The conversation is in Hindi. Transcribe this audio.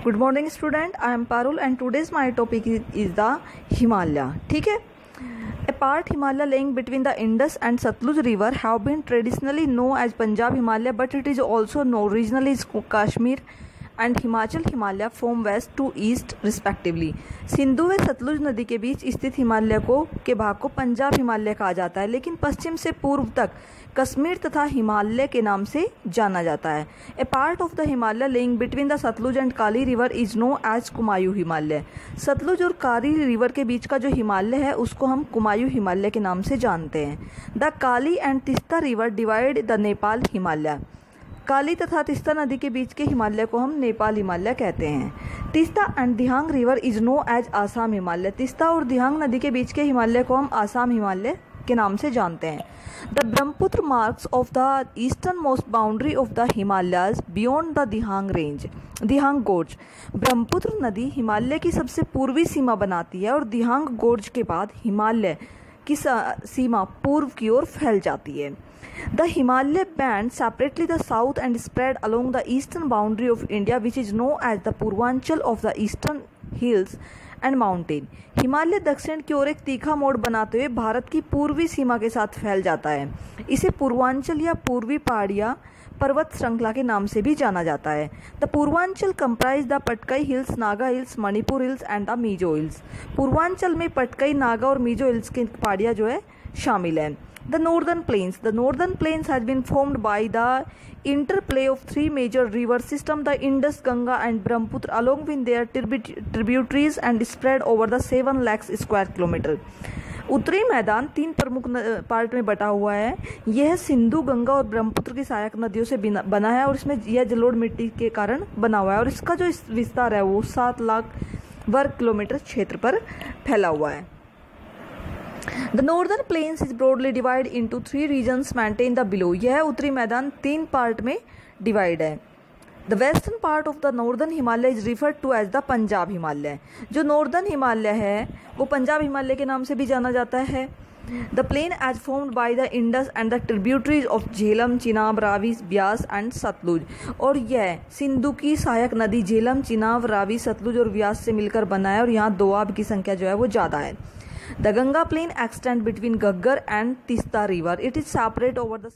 Good morning student, I am Parul and today's my topic is the Himalaya. ठीक है. A part Himalaya lying between the Indus and Satluj river have been traditionally known as Punjab Himalaya, but it is also known regionally as Kashmir and Himachal Himalaya from west to east respectively. Sindhu व सतलुज नदी के बीच स्थित हिमालय के भाग को पंजाब हिमालय कहा जाता है, लेकिन पश्चिम से पूर्व तक कश्मीर तथा हिमालय के नाम से जाना जाता है. A part of the Himalaya lying between the Sutlej and Kali river is known as Kumaon Himalaya. Sutlej और काली रिवर के बीच का जो हिमालय है उसको हम कुमायूं हिमालय के नाम से जानते हैं. The Kali and Teesta river divide the Nepal Himalaya. Kali तथा तिस्ता नदी के बीच के हिमालय को हम नेपाल हिमालय कहते हैं. Teesta and Dihang river is known as Assam Himalaya. Teesta और दिहांग नदी के बीच के हिमालय को हम आसाम हिमालय के नाम से जानते हैं. The Brahmaputra marks of the eastern most boundary of the Himalayas beyond the Dihang range. दिहांग गोर्ज. ब्रह्मपुत्र नदी हिमालय की सबसे पूर्वी सीमा बनाती है और दिहांग गोर्ज के बाद हिमालय की सीमा पूर्व की ओर फैल जाती है. The Himalaya band separately the south and spread along the eastern boundary of India, which is known as the Purvanchal of the eastern hills and mountain. Himalaya दक्षिण की ओर एक तीखा मोड़ बनाते हुए भारत की पूर्वी सीमा के साथ फैल जाता है. इसे पूर्वांचल या पूर्वी पहाड़ियाँ पर्वत श्रृंखला के नाम से भी जाना जाता है. The Purvanchal comprise the Patkai hills, Naga hills, Manipur hills and the Mizo hills. Purvanchal में पटकई, नागा और मीजो हिल्स की पहाड़ियाँ जो है शामिल हैं. The northern plains. The northern plains has been formed by the interplay of three major river systems, the Indus, Ganga and Brahmaputra, along with their tributaries and spread over the 7 lakhs square kilometer. उत्तरी मैदान 3 प्रमुख पार्ट में बटा हुआ है. यह सिंधु, गंगा और ब्रह्मपुत्र की सहायक नदियों से बना है और इसमें यह जलोढ़ मिट्टी के कारण बना हुआ है और इसका जो विस्तार है वो 7 लाख वर्ग किलोमीटर क्षेत्र पर फैला हुआ है. The northern plains is broadly divided into 3 regions maintained the below. यह उत्तरी मैदान 3 पार्ट में डिवाइड है. The western part of the northern Himalaya is referred to as the Punjab Himalaya. जो नॉर्दर्न हिमालय है वो पंजाब हिमालय के नाम से भी जाना जाता है. The plain as formed by the Indus and the tributaries of Jhelum, Chenab, Ravi, Beas and Sutlej. और यह सिंधु की सहायक नदी झेलम, चिनाब, रावी, सतलुज और ब्यास से मिलकर बना है और यहाँ दोआब की संख्या जो है वो ज़्यादा है. The Ganga plain extends between Ghaggar and Tista river. It is separate over the